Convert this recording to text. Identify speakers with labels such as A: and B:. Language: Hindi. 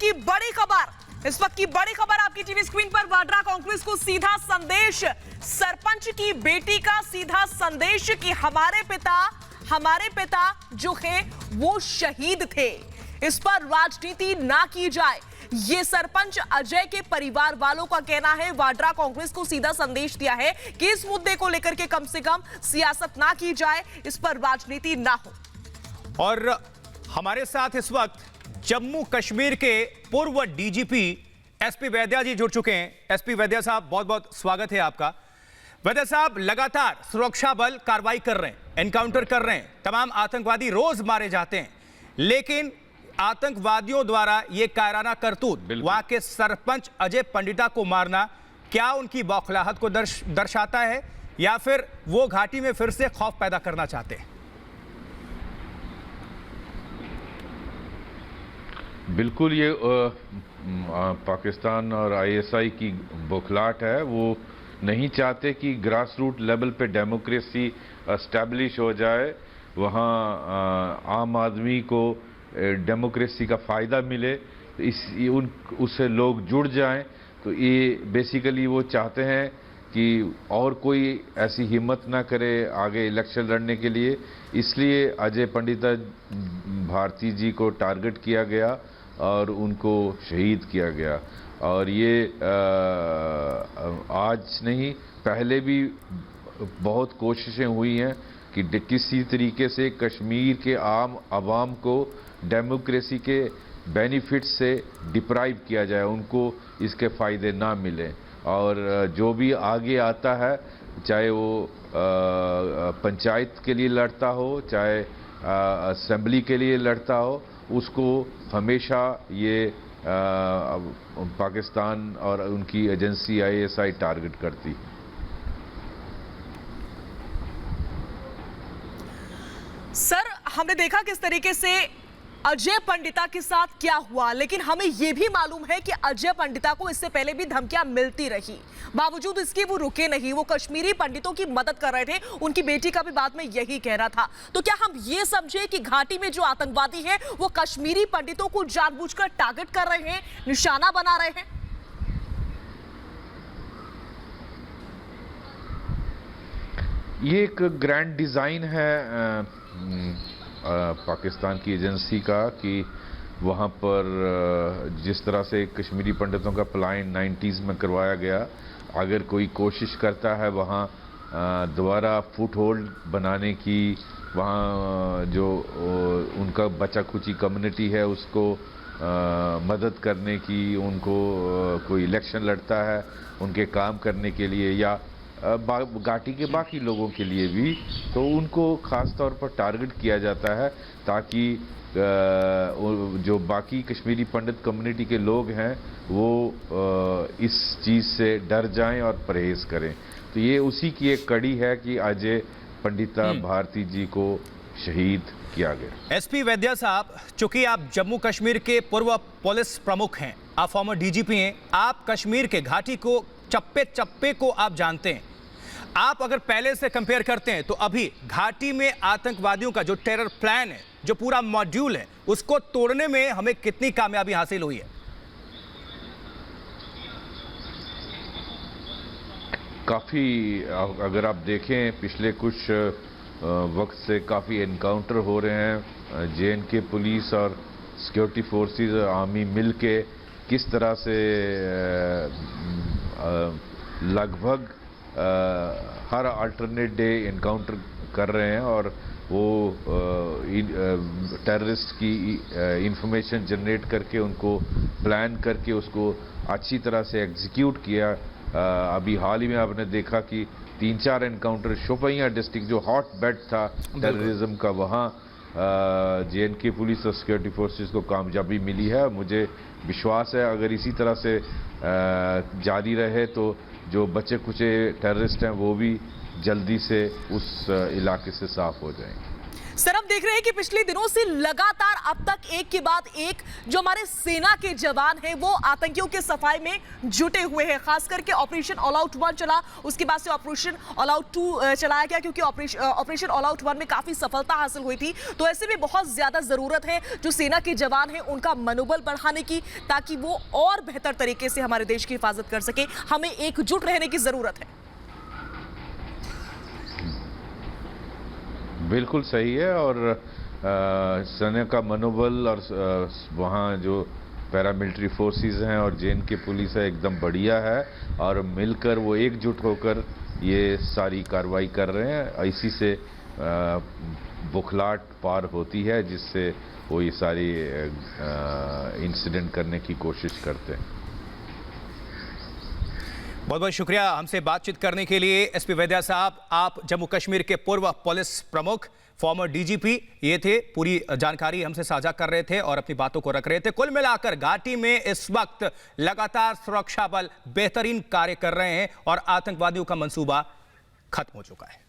A: की बड़ी खबर, इस वक्त की बड़ी खबर आपकी टीवी स्क्रीन पर। वाड्रा कांग्रेस को सीधा संदेश, सरपंच की बेटी का सीधा संदेश कि हमारे पिता जो है वो शहीद थे, इस पर राजनीति ना की जाए, ये सरपंच अजय के परिवार वालों का कहना है। वाड्रा कांग्रेस को सीधा संदेश दिया है कि इस मुद्दे को लेकर के कम से कम सियासत ना की जाए, इस पर राजनीति ना हो।
B: और हमारे साथ इस वक्त जम्मू कश्मीर के पूर्व डीजीपी एसपी वैद्या जी जुड़ चुके हैं। एसपी वैद्या साहब, बहुत बहुत स्वागत है आपका। वैद्या साहब, लगातार सुरक्षा बल कार्रवाई कर रहे हैं, एनकाउंटर कर रहे हैं, तमाम आतंकवादी रोज मारे जाते हैं, लेकिन आतंकवादियों द्वारा यह कायराना करतूत, वहां के सरपंच अजय पंडिता को मारना, क्या उनकी बौखलाहट को दर्शाता है या फिर वो घाटी में फिर से खौफ पैदा करना चाहते हैं?
C: बिल्कुल, ये पाकिस्तान और आईएसआई की बौखलाहट है। वो नहीं चाहते कि ग्रास रूट लेवल पे डेमोक्रेसी एस्टैब्लिश हो जाए, वहाँ आम आदमी को डेमोक्रेसी का फ़ायदा मिले, उससे लोग जुड़ जाएं। तो ये बेसिकली वो चाहते हैं कि और कोई ऐसी हिम्मत ना करे आगे इलेक्शन लड़ने के लिए, इसलिए अजय पंडिता भारती जी को टारगेट किया गया और उनको शहीद किया गया। और ये आज नहीं, पहले भी बहुत कोशिशें हुई हैं कि किसी तरीके से कश्मीर के आम आवाम को डेमोक्रेसी के बेनिफिट से डिप्राइव किया जाए, उनको इसके फ़ायदे ना मिलें। और जो भी आगे आता है, चाहे वो पंचायत के लिए लड़ता हो, चाहे असेंबली के लिए लड़ता हो, उसको हमेशा ये पाकिस्तान और उनकी एजेंसी आईएसआई टारगेट करती।
A: सर, हमने देखा किस तरीके से अजय पंडिता के साथ क्या हुआ, लेकिन हमें यह भी मालूम है कि अजय पंडिता को इससे पहले भी धमकियां मिलती रही, बावजूद इसके वो रुके नहीं, वो कश्मीरी पंडितों की मदद कर रहे थे। उनकी बेटी का भी बाद में यही कह रहा था। तो क्या हम ये समझे कि घाटी में जो आतंकवादी हैं वो कश्मीरी पंडितों को जानबूझकर टारगेट कर रहे हैं, निशाना बना रहे हैं?
C: ये एक ग्रैंड डिज़ाइन है पाकिस्तान की एजेंसी का कि वहाँ पर जिस तरह से कश्मीरी पंडितों का पलायन 90s में करवाया गया, अगर कोई कोशिश करता है वहाँ दोबारा फुट होल्ड बनाने की, वहाँ जो उनका बचा खुची कम्युनिटी है उसको मदद करने की, उनको कोई इलेक्शन लड़ता है उनके काम करने के लिए या घाटी के बाकी लोगों के लिए भी, तो उनको ख़ास तौर पर टारगेट किया जाता है ताकि जो बाकी कश्मीरी पंडित कम्युनिटी के लोग हैं वो इस चीज़ से डर जाएं और परहेज़ करें। तो ये उसी की एक कड़ी है कि अजय पंडिता भारती जी को शहीद किया गया।
B: एसपी वैद्या साहब, चूंकि आप जम्मू कश्मीर के पूर्व पुलिस प्रमुख हैं, आप फॉर्मर डीजीपी हैं, आप कश्मीर के घाटी को चप्पे चप्पे को आप जानते हैं, आप अगर पहले से कंपेयर करते हैं तो अभी घाटी में आतंकवादियों का जो टेरर प्लान है, जो पूरा मॉड्यूल है, उसको तोड़ने में हमें कितनी कामयाबी हासिल हुई है?
C: काफ़ी, अगर आप देखें पिछले कुछ वक्त से काफ़ी एनकाउंटर हो रहे हैं। जेएनके पुलिस और सिक्योरिटी फोर्सेस, आर्मी मिल के किस तरह से लगभग हर अल्टरनेट डे एनकाउंटर कर रहे हैं और वो टेररिस्ट की इंफॉर्मेशन जनरेट करके उनको प्लान करके उसको अच्छी तरह से एग्जीक्यूट किया। अभी हाल ही में आपने देखा कि 3-4 एनकाउंटर शोपियां डिस्ट्रिक्ट जो हॉट बेड था टेररिज्म का, वहाँ जेएनके पुलिस और सिक्योरिटी फोर्सेस को कामयाबी मिली है। मुझे विश्वास है अगर इसी तरह से जारी रहे तो जो बचे कुचे टेररिस्ट हैं वो भी जल्दी से उस इलाके से साफ हो जाएंगे।
A: सर, हम देख रहे हैं कि पिछले दिनों से लगातार अब तक एक के बाद एक जो हमारे सेना के जवान हैं वो आतंकियों के सफाई में जुटे हुए हैं। खास करके ऑपरेशन ऑल आउट 1 चला, उसके बाद से ऑपरेशन ऑल आउट 2 चलाया गया, क्योंकि ऑपरेशन ऑल आउट 1 में काफी सफलता हासिल हुई थी। तो ऐसे में बहुत ज्यादा जरूरत है जो सेना के जवान हैं उनका मनोबल बढ़ाने की, ताकि वो और बेहतर तरीके से हमारे देश की हिफाजत कर सके। हमें एकजुट रहने की जरूरत है।
C: बिल्कुल सही है। और सेना का मनोबल और वहाँ जो पैरामिलिट्री फोर्सेस हैं और जे.एन.के पुलिस है एकदम बढ़िया है, और मिलकर वो एकजुट होकर ये सारी कार्रवाई कर रहे हैं। इसी से बुखलाहट पार होती है, जिससे वो ये सारी इंसिडेंट करने की कोशिश करते हैं।
B: बहुत बहुत शुक्रिया हमसे बातचीत करने के लिए एसपी वैद्या साहब। आप जम्मू कश्मीर के पूर्व पुलिस प्रमुख, फॉर्मर डीजीपी ये थे, पूरी जानकारी हमसे साझा कर रहे थे और अपनी बातों को रख रहे थे। कुल मिलाकर घाटी में इस वक्त लगातार सुरक्षा बल बेहतरीन कार्य कर रहे हैं और आतंकवादियों का मंसूबा खत्म हो चुका है।